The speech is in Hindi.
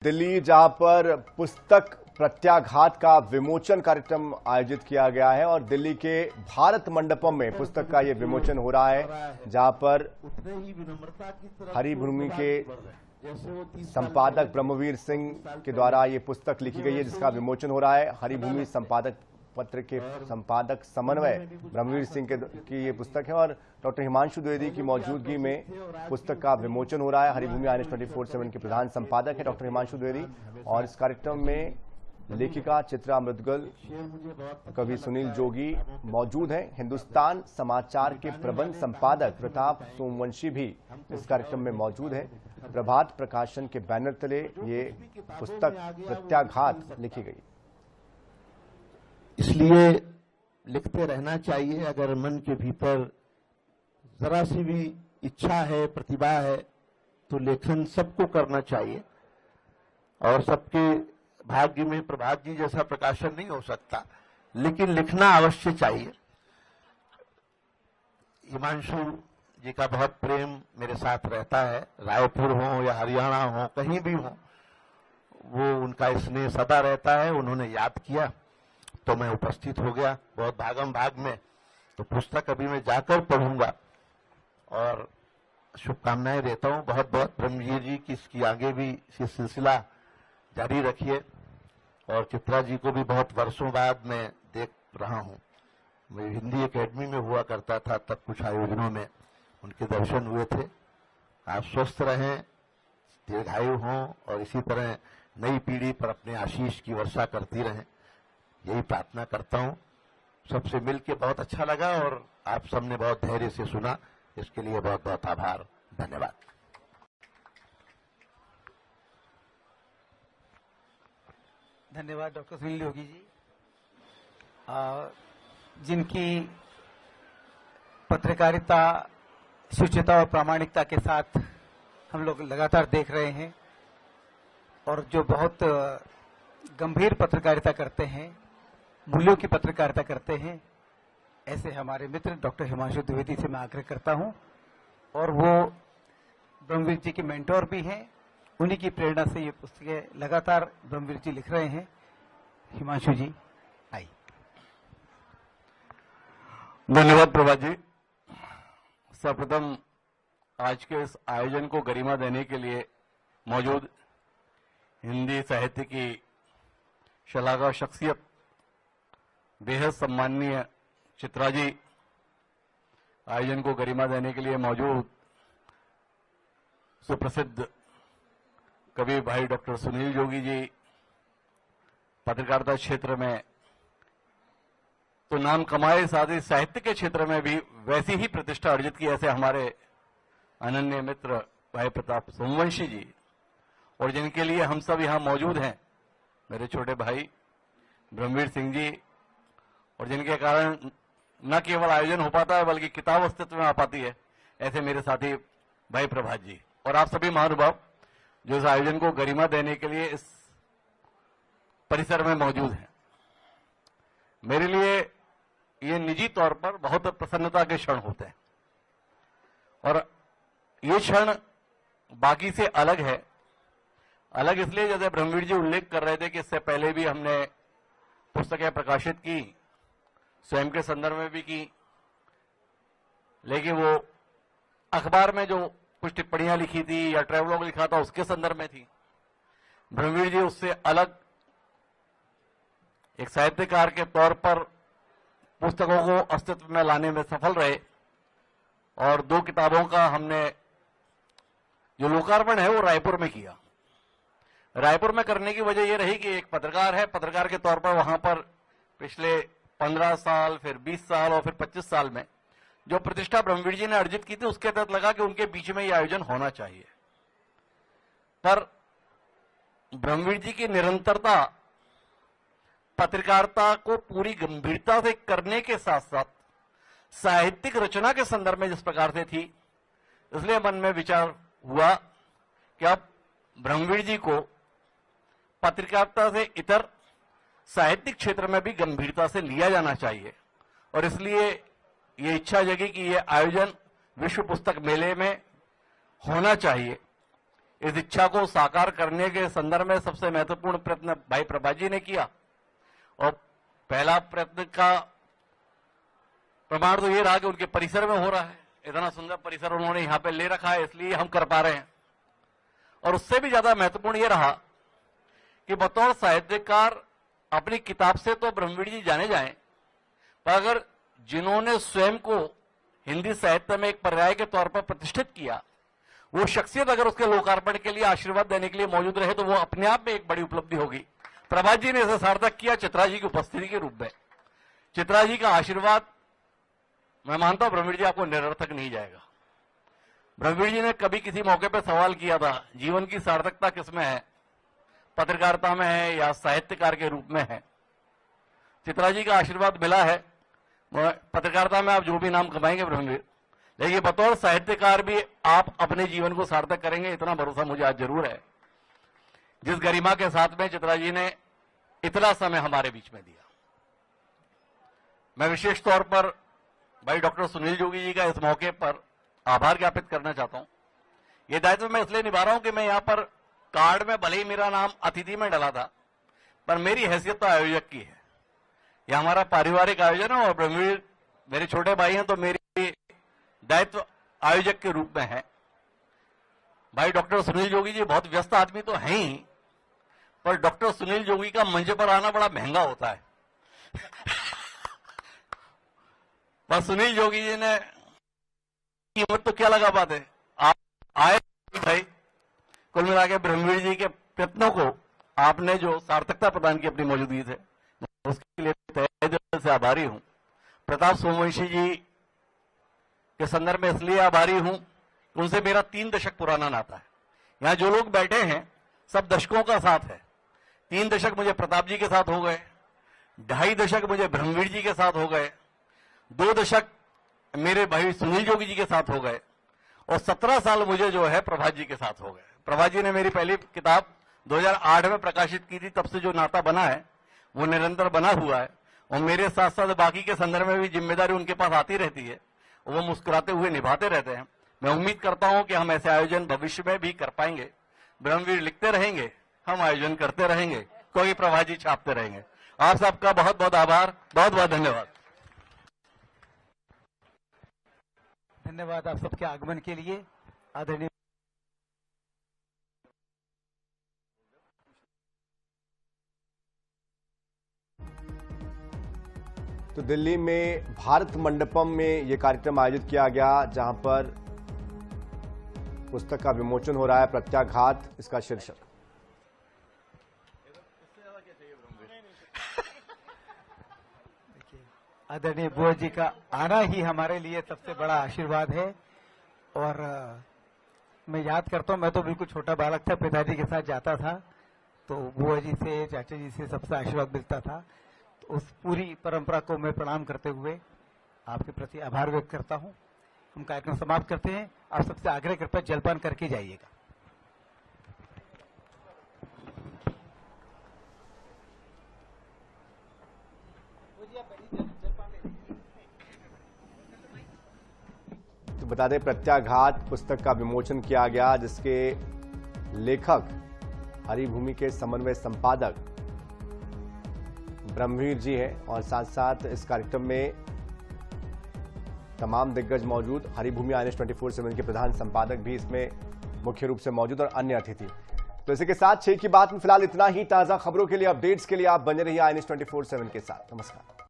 दिल्ली, जहां पर पुस्तक प्रत्याघात का विमोचन कार्यक्रम आयोजित किया गया है और दिल्ली के भारत मंडपम में पुस्तक का ये विमोचन हो रहा है, जहां पर हरिभूमि के संपादक ब्रह्मवीर सिंह के द्वारा ये पुस्तक लिखी गई है, जिसका विमोचन हो रहा है। हरिभूमि संपादक पत्र के संपादक समन्वय ब्रह्मवीर सिंह की ये पुस्तक है और डॉक्टर हिमांशु द्विवेदी की मौजूदगी में पुस्तक का विमोचन हो रहा है। हरिभूमि IANS 24/7 के प्रधान संपादक है डॉक्टर हिमांशु द्विवेदी और इस कार्यक्रम में लेखिका चित्रा मुदगल, कवि सुनील जोगी मौजूद हैं। हिंदुस्तान समाचार के प्रबंध संपादक प्रताप सोमवंशी भी इस कार्यक्रम में मौजूद हैं। प्रभात प्रकाशन के बैनर तले ये पुस्तक प्रत्याघात लिखी गई। इसलिए लिखते रहना चाहिए। अगर मन के भीतर जरा सी भी इच्छा है, प्रतिभा है, तो लेखन सबको करना चाहिए और सबके भाग्य में प्रभात जी जैसा प्रकाशन नहीं हो सकता, लेकिन लिखना अवश्य चाहिए। हिमांशु जी का बहुत प्रेम मेरे साथ रहता है, रायपुर हो या हरियाणा हो, कहीं भी हो, वो उनका स्नेह सदा रहता है। उन्होंने याद किया तो मैं उपस्थित हो गया, बहुत भागम भाग में। तो पुस्तक अभी मैं जाकर पढ़ूंगा और शुभकामनाएं देता हूं बहुत बहुत ब्रह्मवीर जी की। इसकी आगे भी ये सिलसिला जारी रखिए और चित्रा जी को भी बहुत वर्षों बाद मैं देख रहा हूं। मैं हिंदी एकेडमी में हुआ करता था, तब कुछ आयोजनों में उनके दर्शन हुए थे। आप स्वस्थ रहें, दीर्घायु हों और इसी तरह नई पीढ़ी पर अपने आशीष की वर्षा करती रहें, यही प्रार्थना करता हूं। सबसे मिलकर बहुत अच्छा लगा और आप सबने बहुत धैर्य से सुना, इसके लिए बहुत बहुत आभार, धन्यवाद। धन्यवाद डॉक्टर सुनील जोगी जी, जिनकी पत्रकारिता शुचिता और प्रामाणिकता के साथ हम लोग लगातार देख रहे हैं और जो बहुत गंभीर पत्रकारिता करते हैं, मूल्यों की पत्रकारिता करते हैं, ऐसे हमारे मित्र डॉक्टर हिमांशु द्विवेदी से मैं आग्रह करता हूं और वो ब्रह्मवीर जी के मेंटोर भी हैं। उन्हीं की प्रेरणा से ये पुस्तकें लगातार ब्रह्मवीर जी लिख रहे हैं। हिमांशु जी आइए। धन्यवाद प्रभात जी। सर्वप्रथम आज के इस आयोजन को गरिमा देने के लिए मौजूद हिंदी साहित्य की शलाघा शख्सियत बेहद सम्माननीय चित्रा जी, आयोजन को गरिमा देने के लिए मौजूद सुप्रसिद्ध कवि भाई डॉक्टर सुनील जोगी जी, पत्रकारिता क्षेत्र में तो नाम कमाए, साथ ही साहित्य के क्षेत्र में भी वैसी ही प्रतिष्ठा अर्जित की ऐसे हमारे अनन्य मित्र भाई प्रताप सोमवंशी जी, और जिनके लिए हम सब यहां मौजूद हैं मेरे छोटे भाई ब्रह्मवीर सिंह जी, और जिनके कारण न केवल आयोजन हो पाता है बल्कि किताब अस्तित्व में आ पाती है, ऐसे मेरे साथी भाई प्रभात जी और आप सभी महानुभाव जो इस आयोजन को गरिमा देने के लिए इस परिसर में मौजूद हैं। मेरे लिए ये निजी तौर पर बहुत प्रसन्नता के क्षण होते हैं और ये क्षण बाकी से अलग है। अलग इसलिए, जैसे ब्रह्मवीर जी उल्लेख कर रहे थे कि इससे पहले भी हमने पुस्तकें प्रकाशित की, स्वयं के संदर्भ में भी की, लेकिन वो अखबार में जो कुछ टिप्पणियां लिखी थी या ट्रेवलॉग लिखा था उसके संदर्भ में थी। ब्रह्मवीर जी उससे अलग एक साहित्यकार के तौर पर पुस्तकों को अस्तित्व में लाने में सफल रहे और 2 किताबों का हमने जो लोकार्पण है वो रायपुर में किया। रायपुर में करने की वजह यह रही कि एक पत्रकार है, पत्रकार के तौर पर वहां पर पिछले 15 साल, फिर 20 साल और फिर 25 साल में जो प्रतिष्ठा ब्रह्मवीर जी ने अर्जित की थी, उसके तहत लगा कि उनके बीच में यह आयोजन होना चाहिए। पर ब्रह्मवीर जी की निरंतरता पत्रकारिता को पूरी गंभीरता से करने के साथ साथ साहित्यिक रचना के संदर्भ में जिस प्रकार से थी, इसलिए मन में विचार हुआ कि अब ब्रह्मवीर जी को पत्रकारिता से इतर साहित्यिक क्षेत्र में भी गंभीरता से लिया जाना चाहिए और इसलिए ये इच्छा जगी कि ये आयोजन विश्व पुस्तक मेले में होना चाहिए। इस इच्छा को साकार करने के संदर्भ में सबसे महत्वपूर्ण प्रयत्न भाई प्रभा जी ने किया। और पहला प्रयत्न का प्रमाण तो ये रहा कि उनके परिसर में हो रहा है। इतना सुंदर परिसर उन्होंने यहां पे ले रखा है, इसलिए हम कर पा रहे हैं। और उससे भी ज्यादा महत्वपूर्ण ये रहा कि बतौर साहित्यकार अपनी किताब से तो ब्रह्मवीर जी जाने जाएं, पर अगर जिन्होंने स्वयं को हिंदी साहित्य में एक पर्याय के तौर पर प्रतिष्ठित किया, वो शख्सियत अगर उसके लोकार्पण के लिए आशीर्वाद देने के लिए मौजूद रहे तो वो अपने आप में एक बड़ी उपलब्धि होगी। प्रभा जी ने इसे सार्थक किया चित्रा जी की उपस्थिति के रूप में। चित्रा जी का आशीर्वाद मैं मानता हूं ब्रह्मवीर जी आपको निरर्थक नहीं जाएगा। ब्रह्मवीर जी ने कभी किसी मौके पर सवाल किया था, जीवन की सार्थकता किसमें है, पत्रकारिता में है या साहित्यकार के रूप में है। चित्रा जी का आशीर्वाद मिला है। पत्रकारिता में आप जो भी नाम कमाएंगे ब्रह्मवीर, लेकिन बतौर साहित्यकार भी आप अपने जीवन को सार्थक करेंगे, इतना भरोसा मुझे आज जरूर है। जिस गरिमा के साथ में चित्रा जी ने इतना समय हमारे बीच में दिया, मैं विशेष तौर पर भाई डॉक्टर सुनील जोगी जी का इस मौके पर आभार ज्ञापित करना चाहता हूं। यह दायित्व मैं इसलिए निभा रहा हूं कि मैं यहां पर कार्ड में भले ही मेरा नाम अतिथि में डला था, पर मेरी हैसियत तो आयोजक की है। यह हमारा पारिवारिक आयोजन है और ब्रह्मवीर मेरे छोटे भाई हैं, तो मेरी दायित्व आयोजक के रूप में है। भाई डॉक्टर सुनील जोगी जी बहुत व्यस्त आदमी तो हैं ही, पर डॉक्टर सुनील जोगी का मंच पर आना बड़ा महंगा होता है। पर सुनील जोगी जी ने कीमत तो क्या लगा पाते, आप आए भाई। कुल मिला के ब्रह्मवीर जी के प्रयत्नों को आपने जो सार्थकता प्रदान की अपनी मौजूदगी से, उसके लिए तहे दिल से आभारी हूं। प्रताप सोमवंशी जी के संदर्भ में इसलिए आभारी हूं, उनसे मेरा 3 दशक पुराना नाता है। यहां जो लोग बैठे हैं सब दशकों का साथ है। 3 दशक मुझे प्रताप जी के साथ हो गए, 2.5 दशक मुझे ब्रह्मवीर जी के साथ हो गए, 2 दशक मेरे भाई सुनील जोगी जी के साथ हो गए, और 17 साल मुझे जो है प्रभा जी के साथ हो गए। प्रभा जी ने मेरी पहली किताब 2008 में प्रकाशित की थी, तब से जो नाता बना है वो निरंतर बना हुआ है। और मेरे साथ साथ बाकी के संदर्भ में भी जिम्मेदारी उनके पास आती रहती है, वो मुस्कुराते हुए निभाते रहते हैं। मैं उम्मीद करता हूं कि हम ऐसे आयोजन भविष्य में भी कर पाएंगे। ब्रह्मवीर लिखते रहेंगे, हम आयोजन करते रहेंगे, कोई प्रभा जी छापते रहेंगे। आप सबका बहुत बहुत आभार, बहुत बहुत धन्यवाद। धन्यवाद आप सबके आगमन के लिए। आदरणीय तो दिल्ली में भारत मंडपम में यह कार्यक्रम आयोजित किया गया, जहां पर पुस्तक का विमोचन हो रहा है, प्रत्याघात इसका शीर्षक। आदरणीय बुआ जी का आना ही हमारे लिए सबसे बड़ा आशीर्वाद है। और मैं याद करता हूं, मैं तो बिल्कुल छोटा बालक था, पिताजी के साथ जाता था, तो बुआ जी से, चाचा जी से सबसे आशीर्वाद मिलता था। तो उस पूरी परंपरा को मैं प्रणाम करते हुए आपके प्रति आभार व्यक्त करता हूं। हम कार्यक्रम समाप्त करते हैं। आप सबसे आग्रह कृपया जलपान करके जाइएगा। तो बता दें, प्रत्याघात पुस्तक का विमोचन किया गया, जिसके लेखक हरिभूमि के समन्वय संपादक ब्रह्मवीर जी हैं, और साथ साथ इस कार्यक्रम में तमाम दिग्गज मौजूद। हरिभूमि INS 24/7 के प्रधान संपादक भी इसमें मुख्य रूप से मौजूद, और अन्य अतिथि। तो इसी के साथ 6 की बात में फिलहाल इतना ही। ताजा खबरों के लिए, अपडेट्स के लिए आप बने रहिए INS 24/7 के साथ। नमस्कार।